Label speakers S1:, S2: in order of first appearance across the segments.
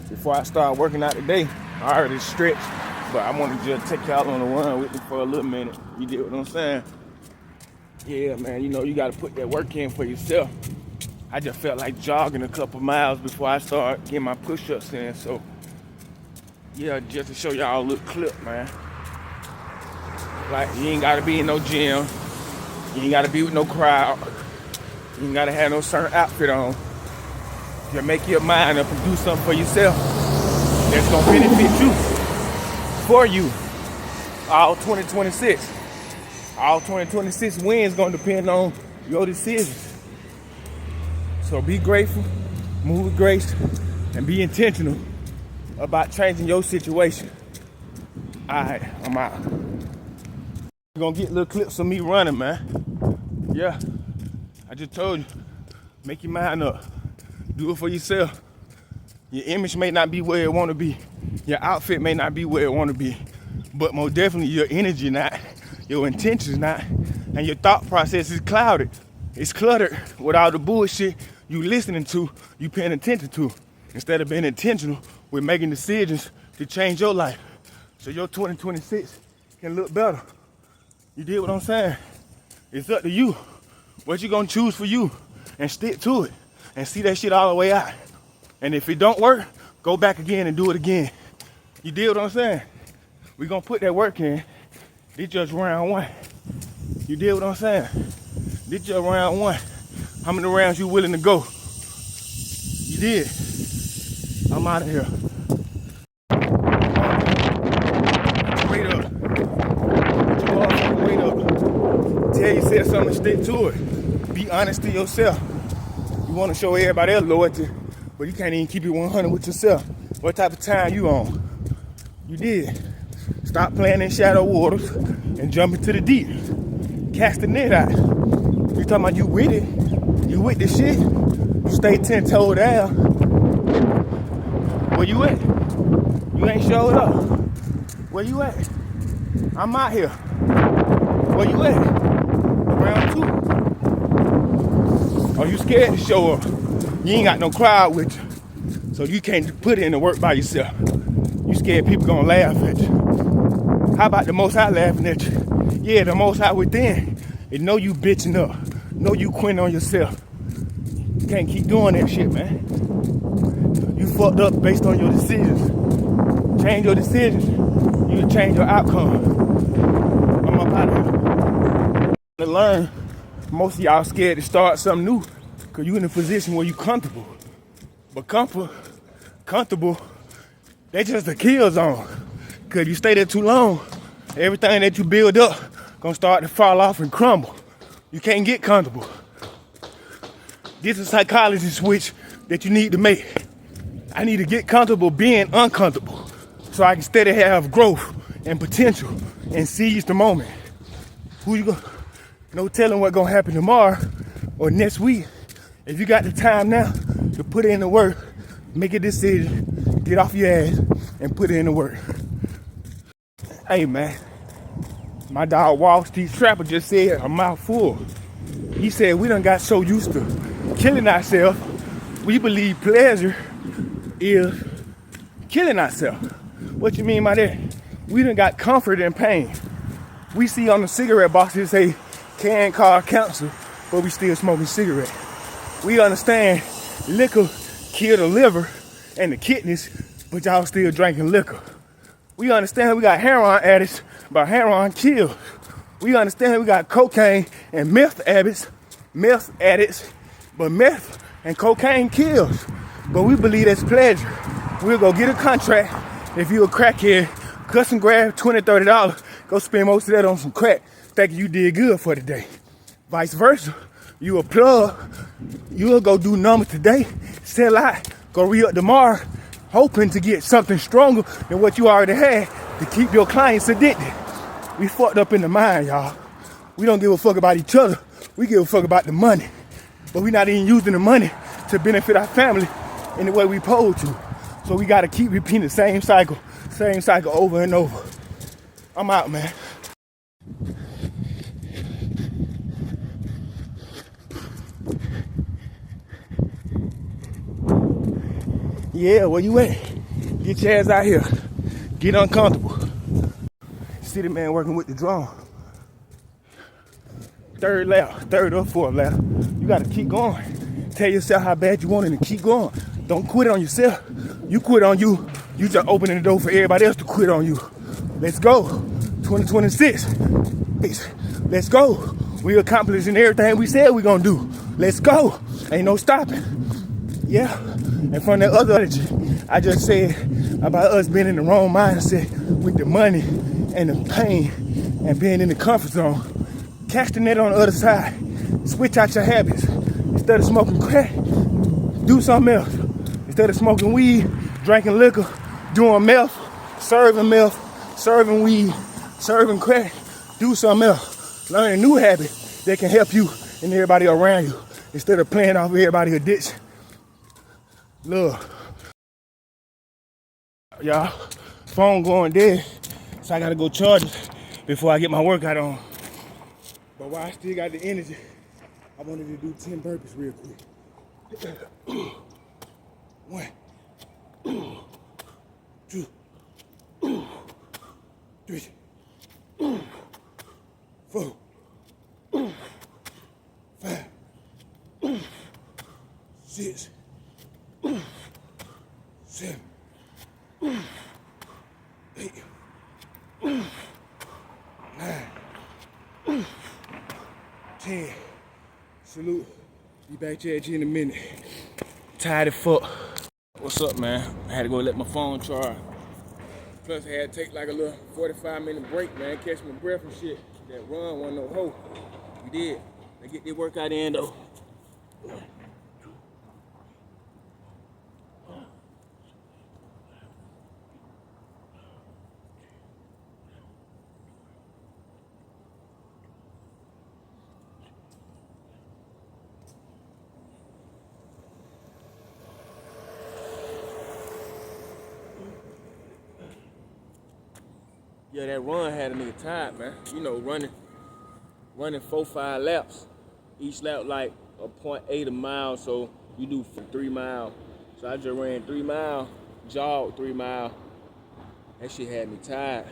S1: before I start working out today. I already stretched, but I want to just take y'all on a run with me for a little minute. You get what I'm saying? Yeah, man, you know, you got to put that work in for yourself. I just felt like jogging a couple miles before I start getting my push-ups in. So, yeah, just to show y'all a little clip, man. Like, you ain't got to be in no gym. You ain't got to be with no crowd. You ain't got to have no certain outfit on. Just make your mind up and do something for yourself that's going to benefit you, for you, all 2026. All 2026 wins going to depend on your decisions. So be grateful, move with grace, and be intentional about changing your situation. All right, I'm out. You're going to get little clips of me running, man. Yeah, I just told you, make your mind up. Do it for yourself. Your image may not be where it want to be. Your outfit may not be where it want to be. But most definitely your energy not, your intentions not, and your thought process is clouded. It's cluttered with all the bullshit you listening to, you paying attention to, instead of being intentional with making decisions to change your life. So your 2026 can look better. You did what I'm saying? It's up to you. What you gonna choose for you and stick to it and see that shit all the way out. And if it don't work, go back again and do it again. You did what I'm saying? We gonna put that work in. This just round one. You did what I'm saying? This just round one. How many rounds you willing to go? You did. I'm out of here. Wait up. Put your motherfucking weight up. Tell yourself something, stick to it. Be honest to yourself. You want to show everybody else loyalty, but you can't even keep it 100 with yourself. What type of time you on? You did. Stop playing in shallow waters and jump into the deep. Cast the net out. You talking about you with it? You with the shit? You stay 10-toe down. Where you at? You ain't showed up. Where you at? I'm out here. Where you at? Round two. Are you scared to show up? You ain't got no crowd with you. So you can't put in the work by yourself. You scared people gonna laugh at you. How about the Most High laughing at you? Yeah, the Most High within. It know you bitching up. Know you quitting on yourself. You can't keep doing that shit, man. You fucked up based on your decisions. Change your decisions, you can change your outcome. I'm up out of here. To learn, most of y'all scared to start something new because you in a position where you comfortable. But comfortable, they just a kill zone. Because if you stay there too long, everything that you build up gonna start to fall off and crumble. You can't get comfortable. This is a psychology switch that you need to make. I need to get comfortable being uncomfortable so I can steady have growth and potential and seize the moment. Who you go? No telling what's gonna happen tomorrow or next week. If you got the time now to put in the work, make a decision, get off your ass and put in the work. Hey man, my dog Wall Street Trapper just said a mouthful. He said we done got so used to killing ourselves, we believe pleasure is killing ourselves. What you mean by that? We done got comfort in pain. We see on the cigarette boxes say can cause cancer, but we still smoking cigarettes. We understand liquor kill the liver and the kidneys, but y'all still drinking liquor. We understand we got heroin addicts, but heroin kills. We understand we got cocaine and meth addicts, but meth and cocaine kills. But we believe that's pleasure. We'll go get a contract. If you a crackhead, cuss and grab $20, $30, go spend most of that on some crack, thinking you did good for the day. Vice versa, you a plug, you'll go do numbers today, sell out, go re-up tomorrow, hoping to get something stronger than what you already had to keep your clients addicted. We fucked up in the mind, y'all. We don't give a fuck about each other. We give a fuck about the money. But we not even using the money to benefit our family in the way we supposed to. So we gotta keep repeating the same cycle over and over. I'm out, man. Yeah, where you at? Get your ass out here. Get uncomfortable. City man working with the drone. Third lap, third or fourth lap. You gotta keep going. Tell yourself how bad you want it and keep going. Don't quit on yourself. You quit on you. You just opening the door for everybody else to quit on you. Let's go. 2026. Let's go. We accomplishing everything we said we gonna do. Let's go. Ain't no stopping. Yeah. And from that other energy, I just said about us being in the wrong mindset with the money and the pain and being in the comfort zone. Catch the net on the other side. Switch out your habits. Instead of smoking crack, do something else. Instead of smoking weed, drinking liquor, doing meth, serving weed, serving crack, do something else. Learn a new habit that can help you and everybody around you instead of playing off everybody's addiction. Love. Y'all, phone going dead, so I gotta go charge it before I get my workout on. But while I still got the energy, I wanted to do 10 burpees real quick. 1, 2, 3, 4, 5, 6, 7, 8, 9, 10. Salute. Be back at you in a minute. Tired as fuck. What's up, man? I had to go let my phone charge. Plus, I had to take like a little 45-minute break, man. Catch my breath and shit. That run wasn't no hoe. We did. I get this workout in, though. Yeah, that run had a nigga tired, man. You know, running 4-5 laps. Each lap like a 0.8 a mile, so you do 3 miles. So I just ran 3 miles, jogged 3 miles. That shit had me tired,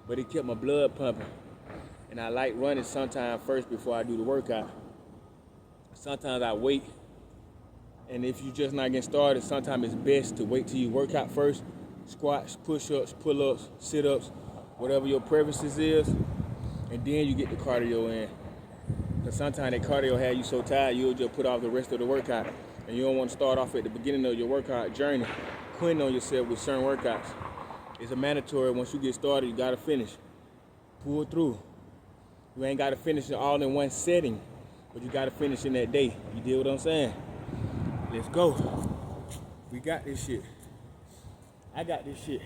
S1: but it kept my blood pumping. And I like running sometimes first before I do the workout. Sometimes I wait, and if you just not getting started, sometimes it's best to wait till you work out first. Squats, push-ups, pull-ups, sit-ups, whatever your preferences is, and then you get the cardio in. Because sometimes that cardio have you so tired, you'll just put off the rest of the workout. And you don't want to start off at the beginning of your workout journey, quitting on yourself with certain workouts. It's a mandatory. Once you get started, you got to finish. Pull through. You ain't got to finish it all in one setting, but you got to finish in that day. You deal what I'm saying? Let's go. We got this shit. I got this shit.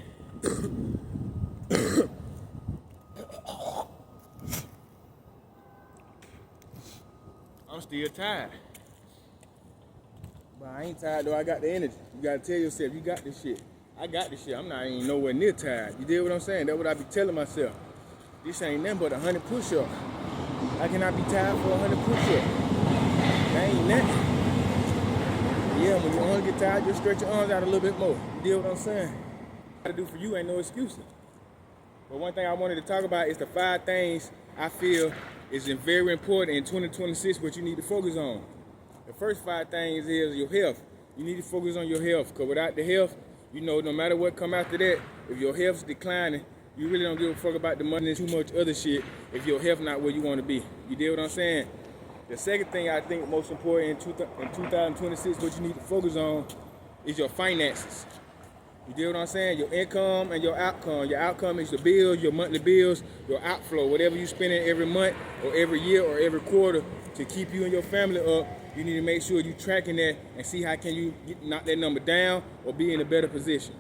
S1: I'm still tired. But I ain't tired though, I got the energy. You gotta tell yourself, you got this shit. I got this shit. I'm not even nowhere near tired. You deal what I'm saying? That's what I be telling myself. This ain't nothing but 100 push-ups. I cannot be tired for 100 push-ups. That ain't nothing. Yeah, when your arms get tired, just stretch your arms out a little bit more. You deal what I'm saying? What I gotta do for you ain't no excuses. But one thing I wanted to talk about is the 5 things I feel is very important in 2026 what you need to focus on. The first 5 things is your health. You need to focus on your health, because without the health, you know, no matter what come after that, if your health's declining, you really don't give a fuck about the money and too much other shit if your health not where you want to be. You deal what I'm saying? The second thing I think most important in 2026 what you need to focus on is your finances. You deal what I'm saying? Your income and your outcome. Your outcome is your bills, your monthly bills, your outflow, whatever you spending every month or every year or every quarter to keep you and your family up. You need to make sure you're tracking that and see how can you knock that number down or be in a better position.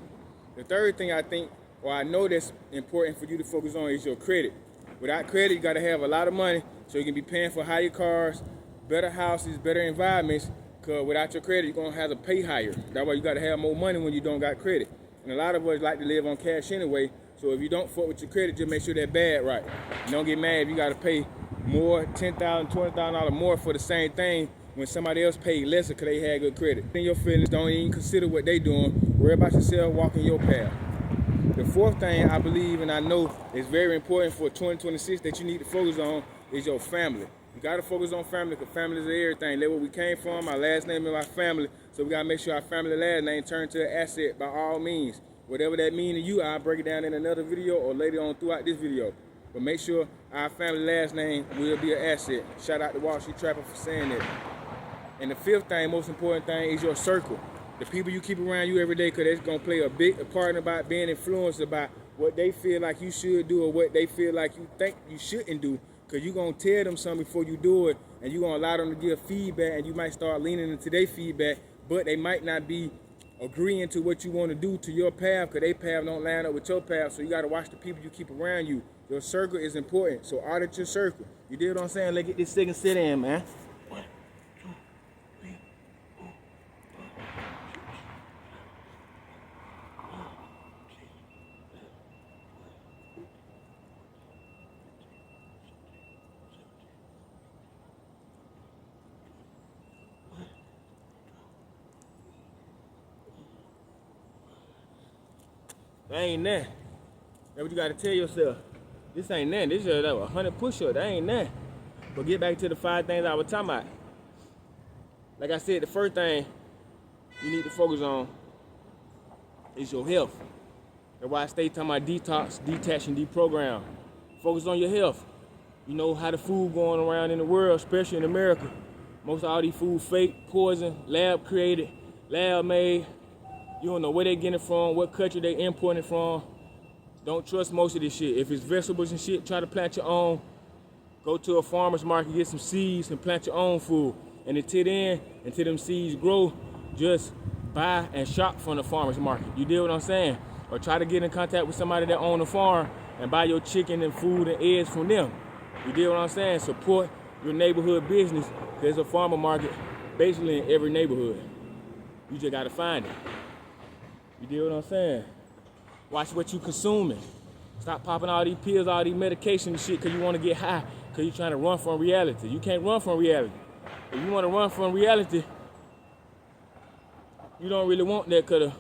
S1: The third thing I think, or I know that's important for you to focus on is your credit. Without credit, you got to have a lot of money so you can be paying for higher cars, better houses, better environments, because without your credit, you're going to have to pay higher. That's why you got to have more money when you don't got credit. And a lot of us like to live on cash anyway, so if you don't fuck with your credit, just make sure that bad right. Don't get mad if you got to pay more, $10,000, $20,000 more for the same thing when somebody else paid lesser because they had good credit. In your feelings, don't even consider what they doing. Worry about yourself, walking your path. The fourth thing I believe and I know is very important for 2026 that you need to focus on is your family. You got to focus on family because family is everything. That's where we came from. My last name is my family. So we got to make sure our family last name turn to an asset by all means. Whatever that means to you, I'll break it down in another video or later on throughout this video. But make sure our family last name will be an asset. Shout out to Wall Street Trapper for saying that. And the fifth thing, most important thing, is your circle. The people you keep around you every day, because it's going to play a big part about being influenced about what they feel like you should do or what they feel like you think you shouldn't do. Because you're going to tell them something before you do it, and you're going to allow them to give feedback, and you might start leaning into their feedback, but they might not be agreeing to what you want to do to your path because their path don't line up with your path. So you got to watch the people you keep around you. Your circle is important. So audit your circle. You dig what I'm saying? Let's get this second sit in, man. 1, 2, 3, 4, 5, 6, 7, 8, 9, 10, 11, 12, 13, 14, 15, 16, 17, 18, 19, 20, 21, 22, 23, 24, 25, 26, 27, 28, 29, 30, 31, 32, 33, 34, 35, 36, 37, 38, 39, 40, 41, 42, 43, 44, 45, 46, 47, 48, 49, 50, 51, 52, 53, 54, 55, 56, 57, 58, 59, 60, 61, 62, 63, 64, 65, 66, 67, 68, 69, 70, 71, 72, 73, 74, 75, 76, 77, 78, 79, 80, 81, 82, 83, 84, 85, 86, 87, 88, 89, 90, 91, 92, 93, 94, 95, 96, 97, 98, 99, 100, push up. That ain't nothing. This is like 100 push-ups. That ain't nothing. But get back to the 5 things I was talking about. Like I said, the first thing you need to focus on is your health. That's why I stay talking about detox, detach, and deprogram. Focus on your health. You know how the food going around in the world, especially in America. Most of all these food fake, poison, lab created, lab made. You don't know where they getting it from, what country they importing it from. Don't trust most of this shit. If it's vegetables and shit, try to plant your own. Go to a farmer's market, get some seeds and plant your own food. And until them seeds grow, just buy and shop from the farmer's market. You deal what I'm saying? Or try to get in contact with somebody that own a farm and buy your chicken and food and eggs from them. You deal what I'm saying? Support your neighborhood business. There's a farmer market basically in every neighborhood. You just gotta find it. You deal what I'm saying? Watch what you consuming. Stop popping all these pills, all these medications and shit because you want to get high, because you're trying to run from reality. You can't run from reality. If you want to run from reality, you don't really want that because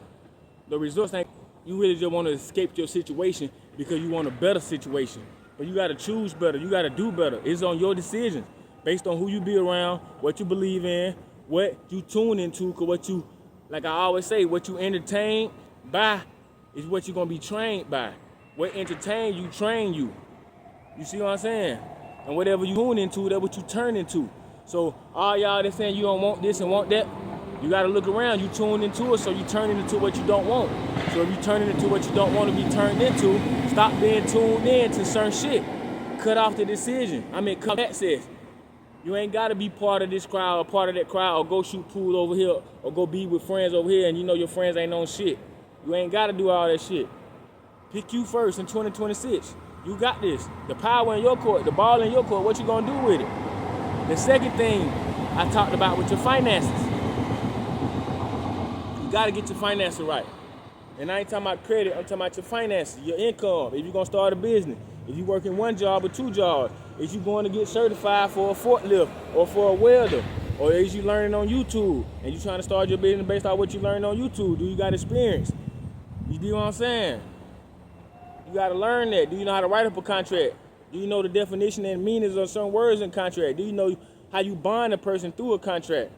S1: the results ain't, you really just want to escape your situation because you want a better situation. But you got to choose better. You got to do better. It's on your decisions based on who you be around, what you believe in, what you tune into, because what you, like I always say, what you entertain by is what you're going to be trained by. What entertain you, train you. You see what I'm saying? And whatever you tune into, that's what you turn into. So all y'all that saying you don't want this and want that, you got to look around. You tune into it, so you turn it into what you don't want. So if you turn it into what you don't want to be turned into, stop being tuned in to certain shit. Cut off the decision. Cut access. You ain't got to be part of this crowd or part of that crowd or go shoot pool over here or go be with friends over here and you know your friends ain't on shit. You ain't got to do all that shit. Pick you first in 2026. You got this. The power in your court, the ball in your court, what you gonna do with it? The second thing I talked about with your finances. You gotta get your finances right. And I ain't talking about credit, I'm talking about your finances, your income. If you're gonna start a business, if you working 1 job or 2 jobs, if you going to get certified for a forklift or for a welder, or is you learning on YouTube and you trying to start your business based on what you learned on YouTube? Do you got experience? You do what I'm saying? You got to learn that. Do you know how to write up a contract? Do you know the definition and meanings of certain words in contract? Do you know how you bond a person through a contract?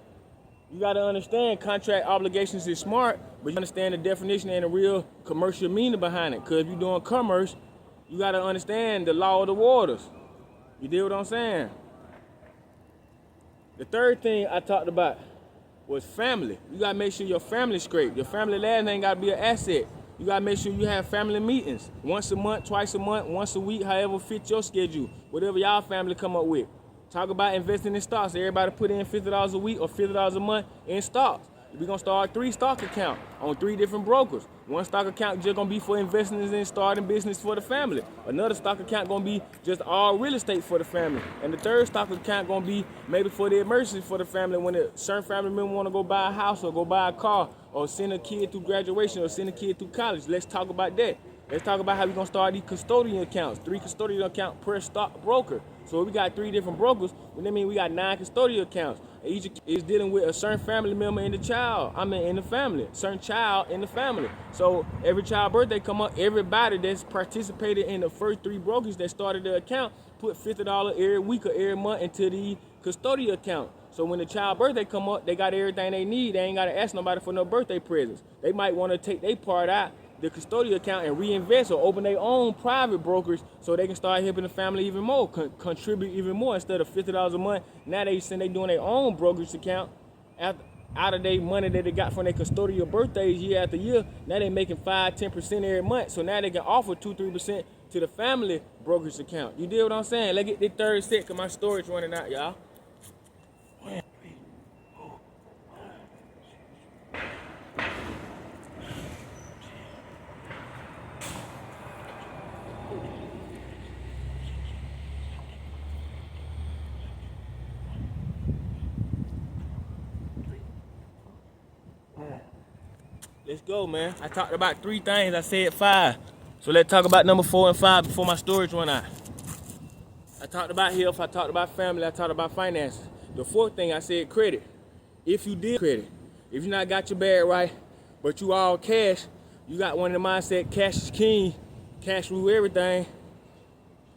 S1: You got to understand contract obligations is smart, but you understand the definition and the real commercial meaning behind it. Because if you're doing commerce, you got to understand the law of the waters. You deal what I'm saying? The third thing I talked about was family. You got to make sure your family's straight. Your family last name got to be an asset. You got to make sure you have family meetings once a month, twice a month, once a week, however fit your schedule, whatever y'all family come up with. Talk about investing in stocks. Everybody put in $50 a week or $50 a month in stocks. We're going to start 3 stock accounts on 3 different brokers. One stock account just going to be for investing in starting business for the family. Another stock account going to be just all real estate for the family. And the third stock account going to be maybe for the emergency for the family when a certain family member want to go buy a house or go buy a car or send a kid through graduation or send a kid through college. Let's talk about that. Let's talk about how we're going to start these custodian accounts. 3 custodian accounts per stock broker. So if we got 3 different brokers, that means we got 9 custodial accounts.
S2: Each is dealing with a certain family member in the child. I mean, in the family, certain child in the family. So every child birthday come up, everybody that's participated in the first 3 brokers that started the account put $50 every week or every month into the custodial account. So when the child birthday come up, they got everything they need. They ain't got to ask nobody for no birthday presents. They might want to take their part out the custodial account and reinvest or open their own private brokers so they can start helping the family even more, contribute even more. Instead of $50 a month, now they doing their own brokerage account out of their money that they got from their custodial birthdays year after year. Now they making 5-10% every month. So now they can offer 2-3% to the family brokerage account. You deal what I'm saying? Let's get this third set because my storage running out, y'all. Let's go, man. I talked about 3 things. I said 5. So let's talk about number 4 and 5 before my storage run out. I talked about health. I talked about family. I talked about finances. The 4th thing I said credit. If you did credit, if you not got your bag right, but you all cash, you got one of the mindset cash is king, cash rule everything,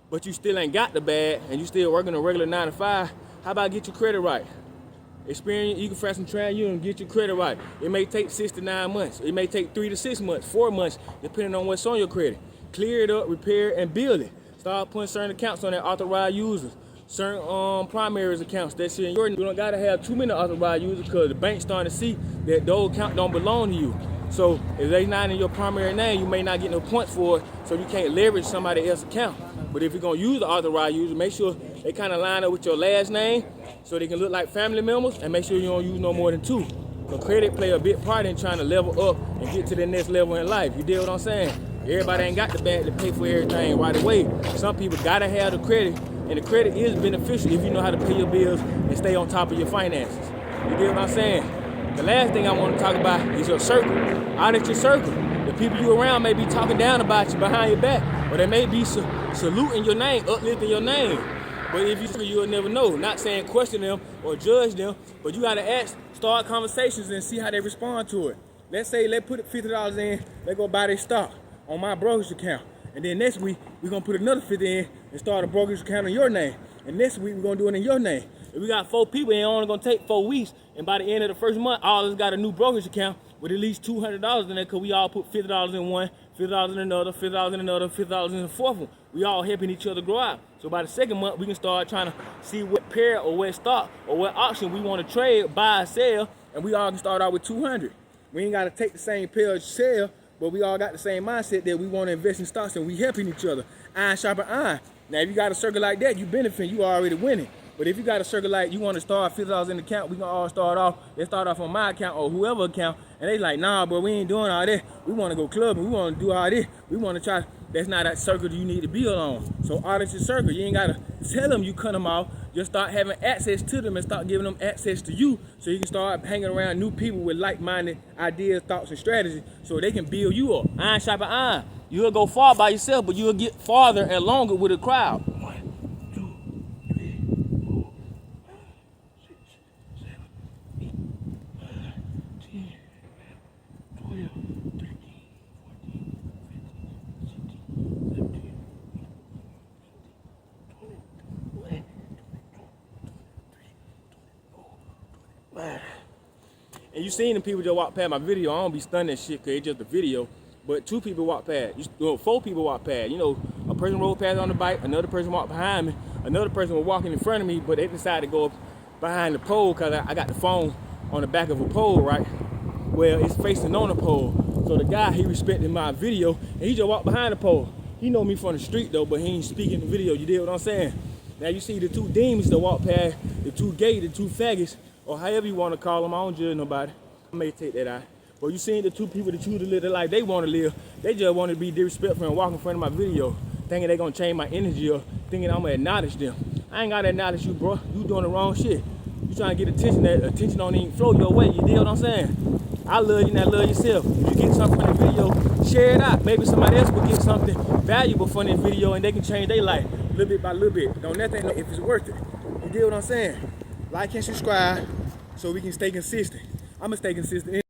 S2: but you still ain't got the bag and you still working a regular 9 to 5, how about get your credit right? Experience, you can find some trial you and get your credit right. It may take 6 to 9 months. It may take 3 to 6 months, 4 months, depending on what's on your credit. Clear it up, repair it, and build it. Start putting certain accounts on that authorized users. Certain primaries accounts that shit in your name. You don't gotta have too many authorized users because the bank's starting to see that those accounts don't belong to you. So if they not in your primary name, you may not get no points for it, so you can't leverage somebody else's account. But if you're gonna use the authorized user, make sure they kind of line up with your last name so they can look like family members, and make sure you don't use no more than 2. So credit play a big part in trying to level up and get to the next level in life. You deal what I'm saying? Everybody ain't got the bag to pay for everything right away. Some people gotta have the credit, and the credit is beneficial if you know how to pay your bills and stay on top of your finances. You deal what I'm saying? The last thing I want to talk about is your circle. Audit your circle. The people you around may be talking down about you behind your back, or they may be saluting your name, uplifting your name. But if you'll never know. Not saying question them or judge them, but you gotta ask, start conversations and see how they respond to it. Let's say they put $50 in, they go buy their stock on my brokerage account. And then next week, we're gonna put another 50 in and start a brokerage account in your name. And next week, we're gonna do it in your name. If we got 4 people, it's only gonna take 4 weeks. And by the end of the first month, all of us got a new brokerage account with at least $200 in there, because we all put $50 in one, $50 in another, $50 in another, $50 in the 4th one. We all helping each other grow out. So by the 2nd month, we can start trying to see what pair or what stock or what option we want to trade, buy, or sell, and we all can start out with 200. We ain't got to take the same pair or sell, but we all got the same mindset that we want to invest in stocks and we helping each other. Iron sharpen iron. Now, if you got a circle like that, you benefit, you already winning. But if you got a circle like you want to start $50 in the account, we can all start off. They start off on my account or whoever account, and they like, nah, bro, we ain't doing all that. We want to go clubbing. We want to do all this. We want to try. That's not that circle you need to be on. So audit your circle. You ain't got to tell them you cut them off. Just start having access to them and start giving them access to you, so you can start hanging around new people with like-minded ideas, thoughts, and strategies, so they can build you up. Iron sharpen iron. You'll go far by yourself, but you'll get farther and longer with a crowd. 1, 2, 3, 4, 5, 6, 7, 8, 9, 10, 11, 12, 13, 14, 15, 16, 17, 18, 20, and you seen them people just walk past my video. I don't be stunning that shit because it's just a video. But 2 people walk past. 4 people walk past. You know, a person rode past on the bike, another person walked behind me, another person was walking in front of me, but they decided to go behind the pole because I got the phone on the back of a pole, right? Well, it's facing on the pole. So the guy, he respected my video, and he just walked behind the pole. He know me from the street though, but he ain't speaking the video. You deal what I'm saying? Now you see the 2 demons that walk past, the 2 gay, the 2 faggots, or however you want to call them. I don't judge nobody. I may take that out. But you seen the 2 people that choose to live the life they want to live. They just want to be disrespectful and walk in front of my video, thinking they gonna change my energy or thinking I'm gonna acknowledge them. I ain't gotta acknowledge you, bro. You doing the wrong shit. You trying to get attention, that attention don't even flow your way. You deal what I'm saying? I love you and I love yourself. If you get something from the video, share it out. Maybe somebody else will get something valuable from this video and they can change their life little bit by little bit. Don't nothing know if it's worth it. You deal what I'm saying?
S1: Like and subscribe so we can stay consistent. I'm gonna stay consistent.